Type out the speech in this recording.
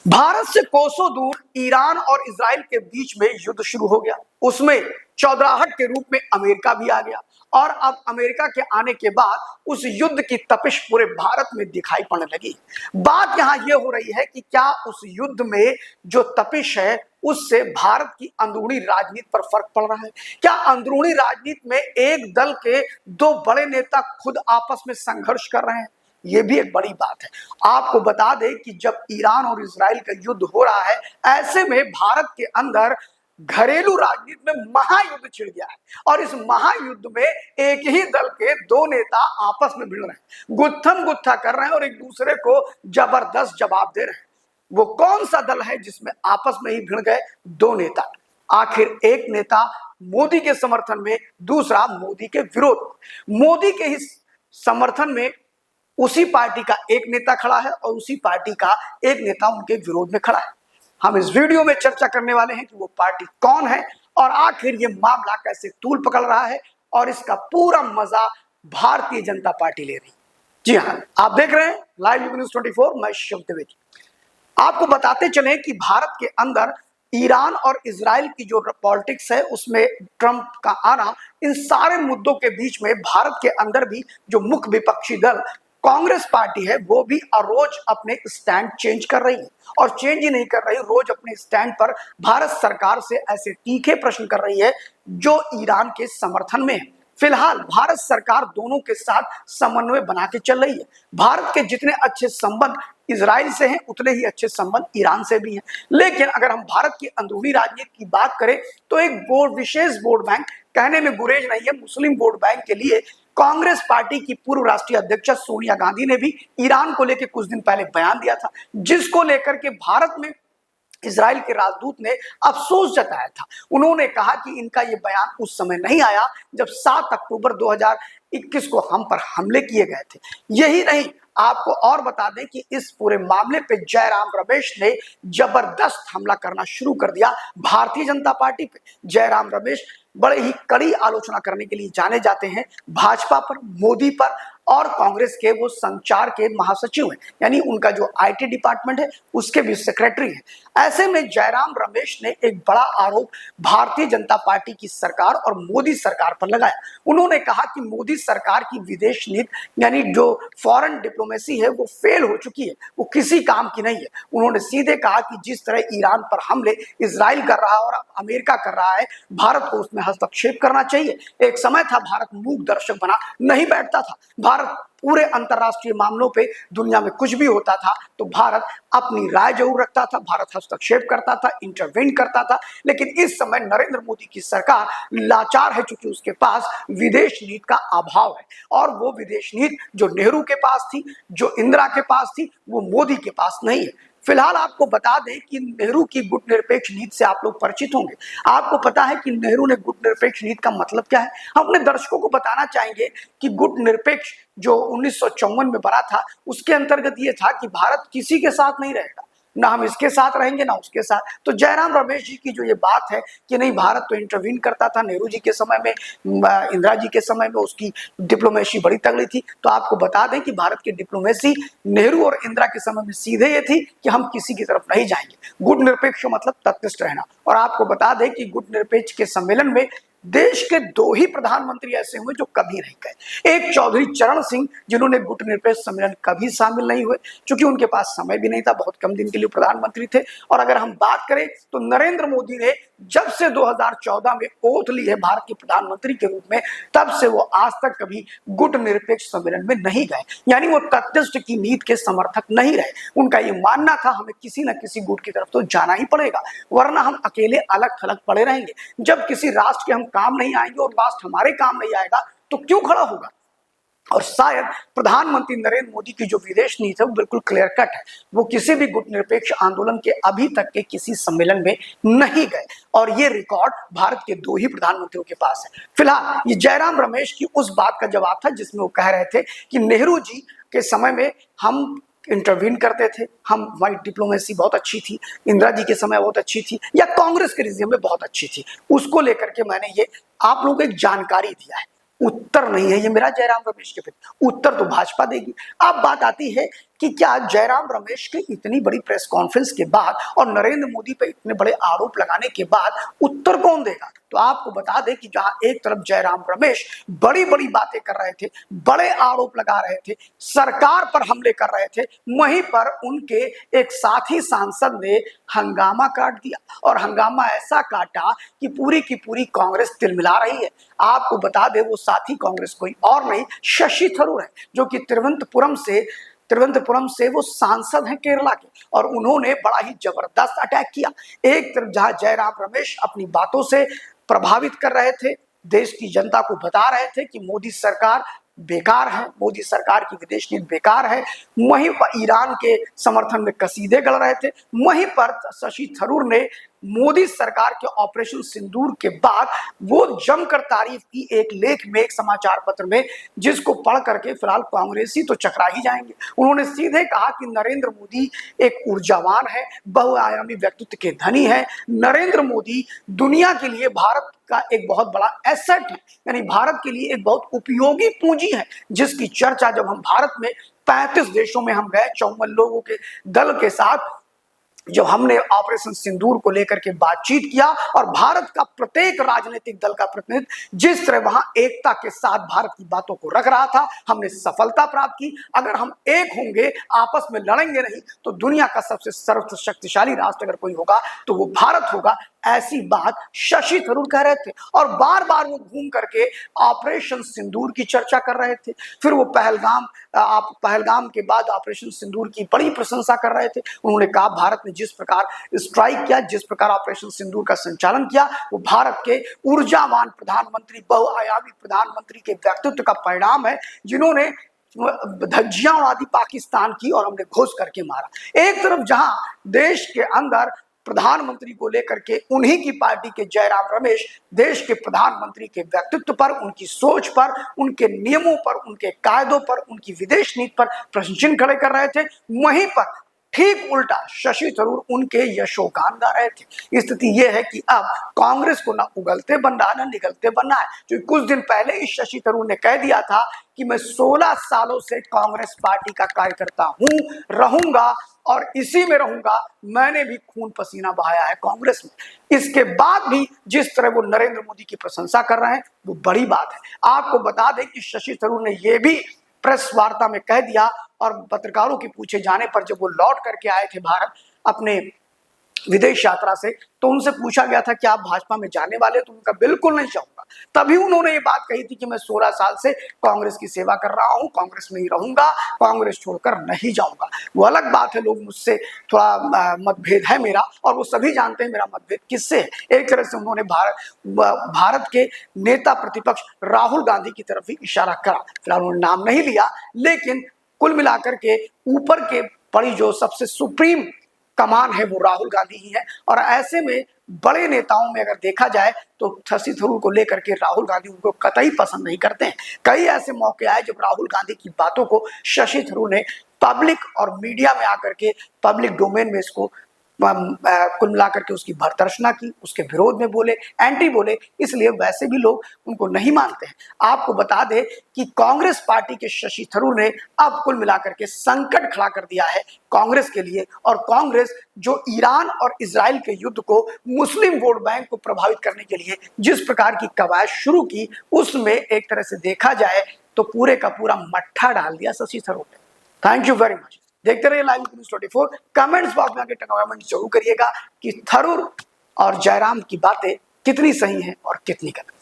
भारत से कोसों दूर ईरान और इजराइल के बीच में युद्ध शुरू हो गया। उसमें चौधराहट के रूप में अमेरिका भी आ गया और अब अमेरिका के आने के बाद उस युद्ध की तपिश पूरे भारत में दिखाई पड़ने लगी। बात यहां यह हो रही है कि क्या उस युद्ध में जो तपिश है उससे भारत की अंदरूनी राजनीति पर फर्क पड़ रहा है? क्या अंदरूनी राजनीति में एक दल के दो बड़े नेता खुद आपस में संघर्ष कर रहे हैं? ये भी एक बड़ी बात है। आपको बता दें कि जब ईरान और इजराइल का युद्ध हो रहा है, ऐसे में भारत के अंदर घरेलू राजनीति में महायुद्ध छिड़ गया है और इस महायुद्ध में एक ही दल के दो नेता आपस में भिड़ रहे हैं, गुत्थम गुत्था कर रहे हैं और एक दूसरे को जबरदस्त जवाब दे रहे हैं। वो कौन सा दल है जिसमें आपस में ही भिड़ गए दो नेता? आखिर एक नेता मोदी के समर्थन में, दूसरा मोदी के विरोध। मोदी के ही समर्थन में उसी पार्टी का एक नेता खड़ा है और उसी पार्टी का एक नेता उनके विरोध में खड़ा है। हम इस वीडियो में चर्चा करने वाले हैं कि वो पार्टी कौन है और आखिर ये मामला कैसे तूल पकड़ रहा है और इसका पूरा मजा भारतीय जनता पार्टी ले रही। जी हाँ, आप देख रहे हैं लाइव न्यूज़ 24, मैं शिव द्विवेदी। आपको बताते चले कि भारत के अंदर ईरान और इजराइल की जो पॉलिटिक्स है उसमें ट्रंप का आना, इन सारे मुद्दों के बीच में भारत के अंदर भी जो मुख्य विपक्षी दल कांग्रेस पार्टी है वो भी रोज अपने स्टैंड चेंज कर रही है और चेंज ही नहीं कर रही, रोज अपने स्टैंड पर भारत सरकार से ऐसे तीखे प्रश्न कर रही है जो ईरान के समर्थन में है। फिलहाल भारत सरकार दोनों के साथ समन्वय बना के चल रही है। भारत के जितने अच्छे संबंध इजराइल से हैं उतने ही अच्छे संबंध ईरान से भी हैं। लेकिन अगर हम भारत की अंदरूनी राजनीति की बात करें तो एक विशेष वोट बैंक, कहने में गुरेज नहीं है, मुस्लिम वोट बैंक के लिए कांग्रेस पार्टी की पूर्व राष्ट्रीय अध्यक्ष सोनिया गांधी ने भी ईरान को लेकर कुछ दिन पहले बयान दिया था, जिसको लेकर के भारत में इजराइल के राजदूत ने अफसोस जताया था। उन्होंने कहा कि इनका यह बयान उस समय नहीं आया जब 7 अक्टूबर 2021 को हम पर हमले किए गए थे। यही नहीं, आपको और बता दें कि इस पूरे मामले पे जयराम रमेश ने जबरदस्त हमला करना शुरू कर दिया भारतीय जनता पार्टी पे। जयराम रमेश बड़े ही कड़ी आलोचना करने के लिए जाने जाते हैं भाजपा पर, मोदी पर और कांग्रेस के वो संचार के महासचिव हैं, यानी उनका जो आईटी डिपार्टमेंट है उसके भी सेक्रेटरी हैं। ऐसे में जयराम रमेश ने एक बड़ा आरोप भारतीय जनता पार्टी की सरकार और मोदी सरकार पर लगाया। उन्होंने कहा कि मोदी सरकार की विदेश नीति यानी जो फॉरेन डिप्लोमेसी है वो फेल हो चुकी है, वो किसी काम की नहीं है। उन्होंने सीधे कहा कि जिस तरह ईरान पर हमले इजराइल कर रहा है और अमेरिका कर रहा है, भारत को उसमें हस्तक्षेप करना चाहिए। एक समय था भारत मूक दर्शक बना नहीं बैठता था। भारत पूरे अंतरराष्ट्रीय मामलों पे दुनिया में कुछ भी होता था तो भारत अपनी राय जरूर रखता था, भारत हस्तक्षेप करता था, इंटरवेन करता था। लेकिन इस समय नरेंद्र मोदी की सरकार लाचार है चूंकि उसके पास विदेश नीति का अभाव है और वो विदेश नीति जो नेहरू के पास थी, जो इंदिरा के पास थी, वो मोदी के पास नहीं है। फिलहाल आपको बता दें कि नेहरू की गुटनिरपेक्ष नीति से आप लोग परिचित होंगे। आपको पता है कि नेहरू ने गुटनिरपेक्ष नीति का मतलब क्या है? हम अपने दर्शकों को बताना चाहेंगे कि गुटनिरपेक्ष जो 1954 में बना था उसके अंतर्गत ये था कि भारत किसी के साथ नहीं रहेगा, ना हम इसके साथ रहेंगे ना उसके साथ। तो जयराम रमेश जी की जो ये बात है कि नहीं, भारत तो इंटरवीन करता था नेहरू जी के समय में, इंदिरा जी के समय में उसकी डिप्लोमेसी बड़ी तगड़ी थी। तो आपको बता दें कि भारत की डिप्लोमेसी नेहरू और इंदिरा के समय में सीधे ये थी कि हम किसी की तरफ नहीं जाएंगे। गुटनिरपेक्ष मतलब तटस्थ रहना। और आपको बता दें कि गुटनिरपेक्ष के सम्मेलन में देश के दो ही प्रधानमंत्री ऐसे हुए जो कभी नहीं गए। एक चौधरी चरण सिंह जिन्होंने गुटनिरपेक्ष सम्मेलन कभी शामिल नहीं हुए क्योंकि उनके पास समय भी नहीं था, बहुत कम दिन के लिए प्रधानमंत्री थे। और अगर हम बात करें तो नरेंद्र मोदी ने जब से 2014 में ओथ ली है भारत के प्रधानमंत्री के रूप में, तब से वो आज तक कभी गुटनिरपेक्ष सम्मेलन में नहीं गए, यानी वो तटस्थ की नीति के समर्थक नहीं रहे। उनका ये मानना था हमें किसी न किसी गुट की तरफ तो जाना ही पड़ेगा, वरना हम अकेले अलग थलग पड़े रहेंगे। जब किसी राष्ट्र के हम काम नहीं आएंगे और राष्ट्र हमारे काम नहीं आएगा तो क्यों खड़ा होगा? और शायद प्रधानमंत्री नरेंद्र मोदी की जो विदेश नीति है वो बिल्कुल क्लियर कट है। वो किसी भी गुटनिरपेक्ष आंदोलन के अभी तक के किसी सम्मेलन में नहीं गए और ये रिकॉर्ड भारत के दो ही प्रधानमंत्रियों के पास है। फिलहाल ये जयराम रमेश की उस बात का जवाब था जिसमें वो कह रहे थे कि नेहरू जी के समय में हम इंटरवीन करते थे, हमारी डिप्लोमेसी बहुत अच्छी थी, इंदिरा जी के समय बहुत अच्छी थी, या कांग्रेस के रिजीम में बहुत अच्छी थी। उसको लेकर के मैंने ये आप लोगों को एक जानकारी दिया है। उत्तर नहीं है ये मेरा जयराम रमेश के प्रति, उत्तर तो भाजपा देगी। अब बात आती है कि क्या जयराम रमेश की इतनी बड़ी प्रेस कॉन्फ्रेंस के बाद और नरेंद्र मोदी पर इतने बड़े आरोप लगाने के बाद उत्तर कौन देगा। तो आपको बता दें कि जहां एक तरफ जयराम रमेश बड़ी बड़ी बातें कर रहे थे, बड़े आरोप लगा रहे थे, सरकार पर हमले कर रहे थे, वहीं पर उनके एक साथी सांसद ने हंगामा काट दिया और हंगामा ऐसा काटा कि पूरी कांग्रेस तिलमिला रही है। आपको बता दें वो साथी कांग्रेस कोई और नहीं, शशि थरूर है, जो कि तिरुवनंतपुरम से वो सांसद हैं केरला के, और उन्होंने बड़ा ही जबरदस्त अटैक किया। एक तरफ जहां जयराम रमेश अपनी बातों से प्रभावित कर रहे थे, देश की जनता को बता रहे थे कि मोदी सरकार बेकार है, मोदी सरकार की विदेश नीति बेकार है, वहीं पर ईरान के समर्थन में कसीदे गढ़ रहे थे। वहीं पर शशि थरूर ने मोदी सरकार के ऑपरेशन सिंदूर के बाद वो जमकर तारीफ की एक लेख में, एक समाचार पत्र में, जिसको पढ़ करके फिलहाल कांग्रेसी तो चकरा ही जाएंगे। उन्होंने सीधे कहा कि नरेंद्र मोदी एक ऊर्जावान है, बहुआयामी व्यक्तित्व के धनी है। नरेंद्र मोदी दुनिया के लिए भारत का एक बहुत बड़ा एसेट है, यानी भारत के लिए एक बहुत उपयोगी पूंजी है, जिसकी चर्चा जब हम भारत में 35 देशों में हम गए 54 लोगों के दल के साथ, जब हमने ऑपरेशन सिंदूर को लेकर के बातचीत किया और भारत का प्रत्येक राजनीतिक दल का प्रतिनिधि जिस तरह वहां एकता के साथ भारत की बातों को रख रहा था, हमने सफलता प्राप्त की। अगर हम एक होंगे, आपस में लड़ेंगे नहीं, तो दुनिया का सबसे सर्वशक्तिशाली राष्ट्र अगर कोई होगा तो वो भारत होगा। ऐसी बात शशि थरूर कह रहे थे और बार बार वो घूम करके ऑपरेशन सिंदूर की चर्चा कर रहे थे। फिर वो पहलगाम के बाद ऑपरेशन सिंदूर की बड़ी प्रशंसा कर रहे थे। उन्होंने कहा भारत ने जिस प्रकार स्ट्राइक किया, जिस प्रकार ऑपरेशन सिंदूर का संचालन किया, वो भारत के ऊर्जावान प्रधानमंत्री, बहुआयामी प्रधानमंत्री के व्यक्तित्व का परिणाम है, जिन्होंने धज्जियां उड़ा दी पाकिस्तान की और हमने घोष करके मारा। एक तरफ जहां देश के अंदर प्रधानमंत्री को लेकर के उन्हीं की पार्टी के जयराम रमेश देश के प्रधानमंत्री के व्यक्तित्व पर, उनकी सोच पर, उनके नियमों पर, उनके कायदों पर, उनकी विदेश नीति पर प्रश्न चिन्ह खड़े कर रहे थे, वहीं पर ठीक उल्टा शशि थरूर उनके यशोगान गा रहे थे। स्थिति यह है कि अब कांग्रेस को ना उगलते बन रहा ना निगलते बनना है। जो कुछ दिन पहले ही शशि थरूर ने कह दिया था कि मैं 16 सालों से कांग्रेस पार्टी का कार्यकर्ता हूं, रहूंगा और इसी में रहूंगा, मैंने भी खून पसीना बहाया है कांग्रेस में। इसके बाद भी जिस तरह वो नरेंद्र मोदी की प्रशंसा कर रहे हैं, वो बड़ी बात है। आपको बता दें कि शशि थरूर ने यह भी प्रेस वार्ता में कह दिया और पत्रकारों के पूछे जाने पर, जब वो लौट करके आए थे भारत अपने विदेश यात्रा से, तो उनसे पूछा गया था कि आप भाजपा में जाने वाले, तो उनका बिल्कुल नहीं जाऊंगा। तभी उन्होंने ये बात कही थी कि मैं 16 साल से कांग्रेस की सेवा कर रहा हूं, कांग्रेस में ही रहूंगा, कांग्रेस छोड़कर नहीं जाऊंगा। वो अलग बात है, लोग मुझसे थोड़ा मतभेद है मेरा, और वो सभी जानते हैं मेरा मतभेद किससे है। एक तरह से उन्होंने भारत के नेता प्रतिपक्ष राहुल गांधी की तरफ ही इशारा करा। फिलहाल उन्होंने नाम नहीं लिया, लेकिन कुल मिलाकर के ऊपर के बड़ी जो सबसे सुप्रीम कमान है वो राहुल गांधी ही है। और ऐसे में बड़े नेताओं में अगर देखा जाए तो शशि थरूर को लेकर के राहुल गांधी उनको कतई पसंद नहीं करते हैं। कई ऐसे मौके आए जब राहुल गांधी की बातों को शशि थरूर ने पब्लिक और मीडिया में आकर के पब्लिक डोमेन में इसको कुल मिलाकर के उसकी भर्त्सना की, उसके विरोध में बोले, एंटी बोले, इसलिए वैसे भी लोग उनको नहीं मानते हैं। आपको बता दें कि कांग्रेस पार्टी के शशि थरूर ने अब कुल मिलाकर के संकट खड़ा कर दिया है कांग्रेस के लिए। और कांग्रेस जो ईरान और इजराइल के युद्ध को मुस्लिम वोट बैंक को प्रभावित करने के लिए जिस प्रकार की कवायद शुरू की, उसमें एक तरह से देखा जाए तो पूरे का पूरा मट्ठा डाल दिया शशि थरूर ने। Thank you very much. देखते रहिए लाइव न्यूज़ 24। कमेंट्स बॉक्स में आके कमेंट जरूर करिएगा कि थरूर और जयराम की बातें कितनी सही हैं और कितनी गलत।